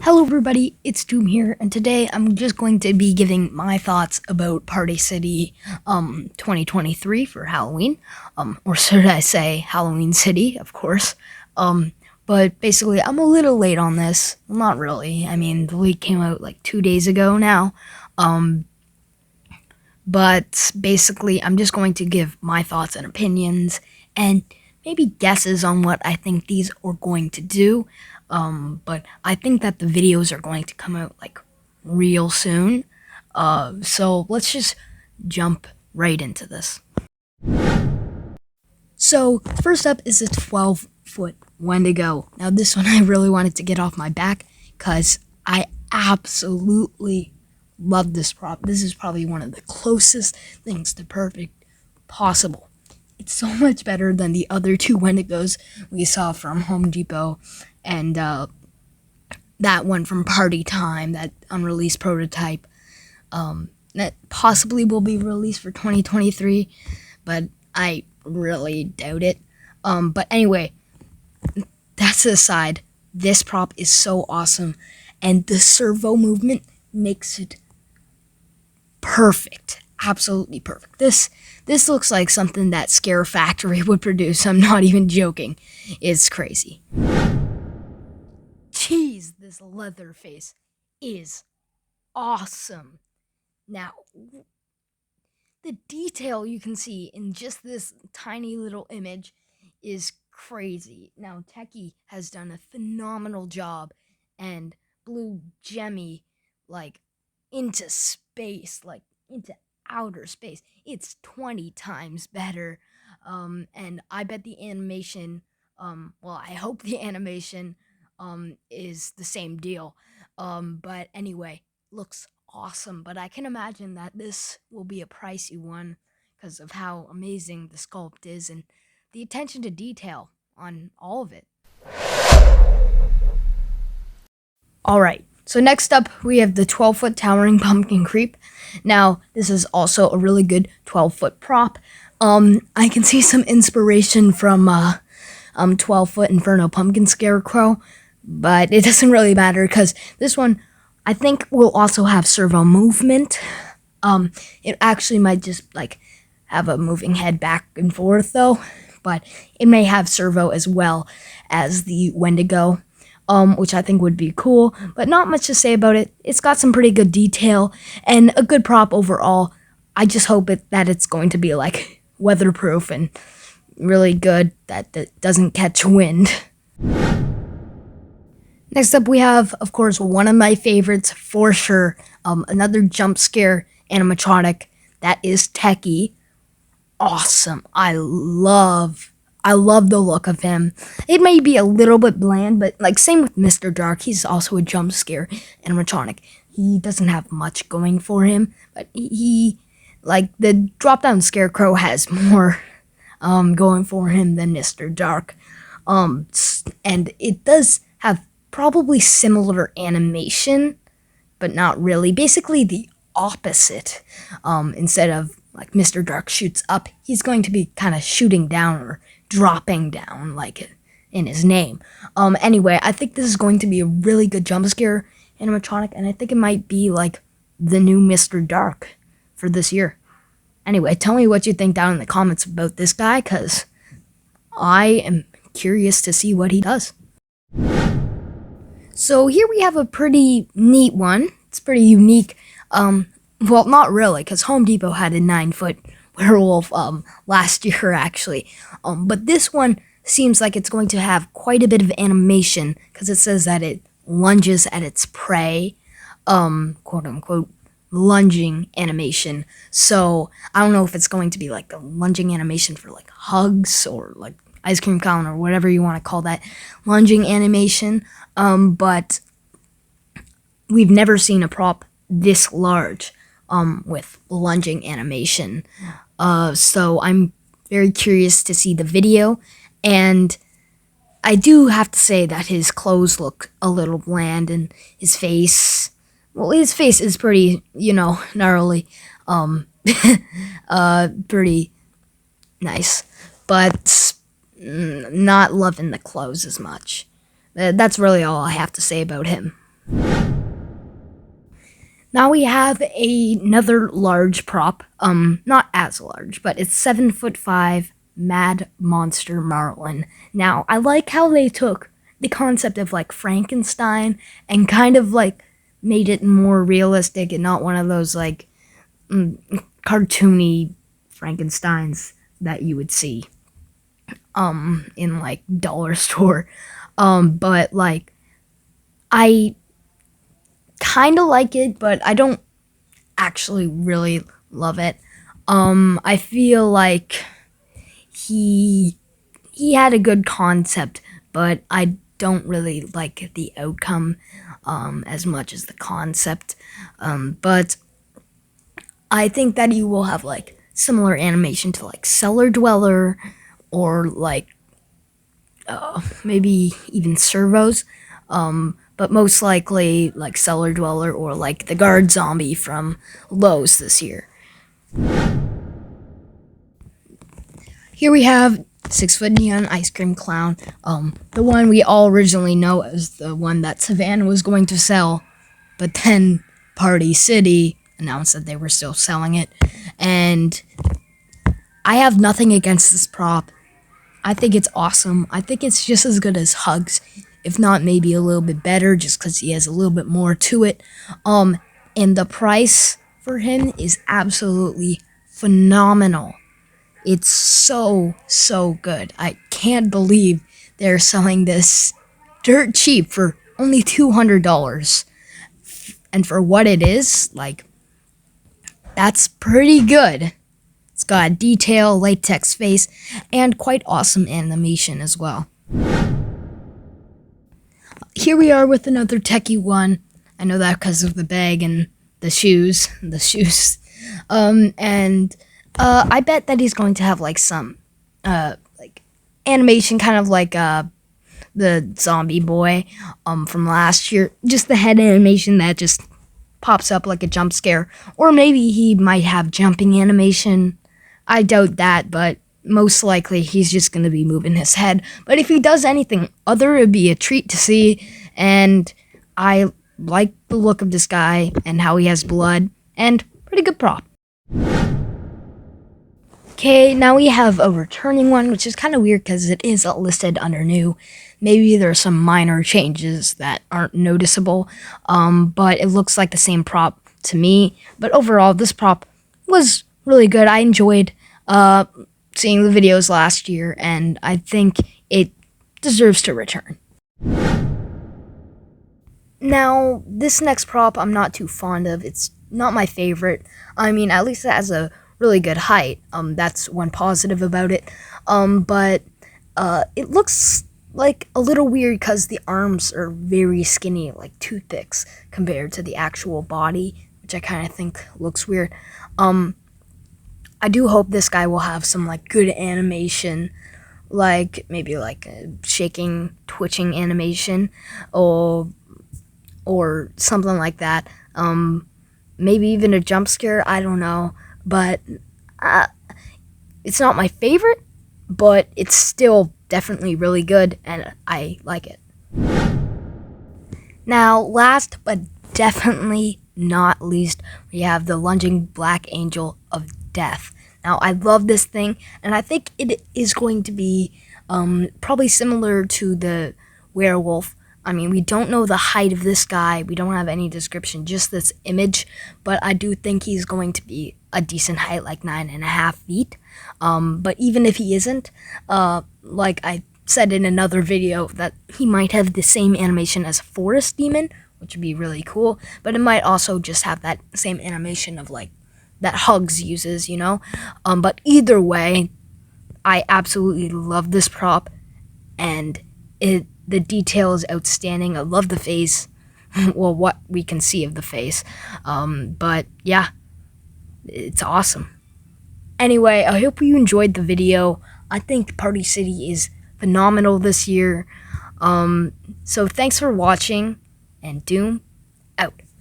Hello everybody, it's Doom here, and today I'm just going to be giving my thoughts about Party City 2023 for Halloween, or should I say Halloween City, of course. But basically I'm a little late on this. Well, not really. I mean, the leak came out like 2 days ago now. But basically I'm just going to give my thoughts and opinions and maybe guesses on what I think these are going to do. But I think that the videos are going to come out like real soon. So let's just jump right into this. So first up is a 12-foot Wendigo. Now this one I really wanted to get off my back because I absolutely love this prop. This is probably one of the closest things to perfect possible. It's so much better than the other two Wendigos we saw from Home Depot and that one from Party Time, that unreleased prototype that possibly will be released for 2023, but I really doubt it. But anyway, that's aside. This prop is so awesome, and the servo movement makes it perfect. Absolutely perfect. This looks like something that Scare Factory would produce. I'm not even joking. It's crazy. Jeez, this leather face is awesome. Now, the detail you can see in just this tiny little image is crazy. Now, Techie has done a phenomenal job and blew Jemmy like into space, like into outer space. It's 20 times better. And I bet the animation, well, I hope the animation is the same deal. But anyway, looks awesome. But I can imagine that this will be a pricey one because of how amazing the sculpt is and the attention to detail on all of it. Alright, so next up we have the 12-foot towering pumpkin creep. Now, this is also a really good 12-foot prop. I can see some inspiration from 12-foot Inferno Pumpkin Scarecrow, but it doesn't really matter because this one I think will also have servo movement. It actually might just like have a moving head back and forth though, but it may have servo as well as the Wendigo, which I think would be cool, but not much to say about it. It's got some pretty good detail and a good prop overall. I just hope that it's going to be like weatherproof and really good, that it doesn't catch wind. Next up we have, of course, one of my favorites for sure, another jump scare animatronic. That is Techie. Awesome. I love the look of him. It may be a little bit bland, but like same with Mr. Dark. He's also a jump scare animatronic. He doesn't have much going for him, but he like the drop down Scarecrow has more going for him than Mr. Dark. And it does have probably similar animation, but not really. Basically the opposite. Instead of like Mr. Dark shoots up, he's going to be kind of shooting down or dropping down, like in his name. Anyway, I think this is going to be a really good jump scare animatronic, and I think it might be like the new Mr. Dark for this year. Anyway, tell me what you think down in the comments about this guy, because I am curious to see what he does. So here we have a pretty neat one. It's pretty unique. Well, not really, because Home Depot had a 9-foot werewolf last year, actually. But this one seems like it's going to have quite a bit of animation, because it says that it lunges at its prey, quote-unquote, lunging animation. So I don't know if it's going to be like the lunging animation for like hugs or like ice cream cone or whatever you want to call that lunging animation. But we've never seen a prop this large with lunging animation. So I'm very curious to see the video, and I do have to say that his clothes look a little bland, and his face is pretty, gnarly, pretty nice, but not loving the clothes as much. That's really all I have to say about him. Now we have another large prop, not as large, but it's 7'5" Mad Monster Marlin. Now, I like how they took the concept of like Frankenstein and kind of like made it more realistic and not one of those like cartoony Frankensteins that you would see in like dollar store. But like I kind of like it, but I don't actually really love it. I feel like he had a good concept, but I don't really like the outcome as much as the concept. But I think that he will have like similar animation to like Cellar Dweller or like maybe even servos. But most likely like Cellar Dweller or like the Guard Zombie from Lowe's this year. Here we have 6-foot neon ice cream clown, the one we all originally know as the one that Savannah was going to sell, but then Party City announced that they were still selling it, and I have nothing against this prop. I think it's awesome. I think it's just as good as Hugs, if not maybe a little bit better, just because he has a little bit more to it. And the price for him is absolutely phenomenal. It's so good. I can't believe they're selling this dirt cheap for only $200. And for what it is, like, that's pretty good. It's got a detail, latex face, and quite awesome animation as well. Here we are with another techie one. I know that because of the bag and the shoes. I bet that he's going to have like some like animation, kind of like the zombie boy from last year. Just the head animation that just pops up like a jump scare. Or maybe he might have jumping animation. I doubt that, but most likely he's just going to be moving his head. But if he does anything other, it'd be a treat to see. And I like the look of this guy and how he has blood. And pretty good prop. Okay, now we have a returning one, which is kind of weird because it is listed under new. Maybe there are some minor changes that aren't noticeable, but it looks like the same prop to me. But overall, this prop was really good. I enjoyed seeing the videos last year, and I think it deserves to return. Now, this next prop I'm not too fond of. It's not my favorite. I mean, at least it has a really good height. That's one positive about it. But it looks like a little weird because the arms are very skinny, like toothpicks, compared to the actual body, which I kind of think looks weird. I do hope this guy will have some like good animation, like maybe like a shaking, twitching animation, or something like that. Maybe even a jump scare. I don't know. But it's not my favorite, but it's still definitely really good, and I like it. Now, last but definitely not least, we have the lunging Black Angel of Death. Now, I love this thing, and I think it is going to be probably similar to the werewolf. I mean, we don't know the height of this guy. We don't have any description, just this image. But I do think he's going to be a decent height, like 9.5 feet. But even if he isn't, like I said in another video, that he might have the same animation as a forest demon, which would be really cool. But it might also just have that same animation of like that Hugs uses, you know. But either way, I absolutely love this prop, and the detail is outstanding. I love the face. Well, what we can see of the face. But yeah, it's awesome. Anyway, I hope you enjoyed the video. I think Party City is phenomenal this year. So thanks for watching, and Doom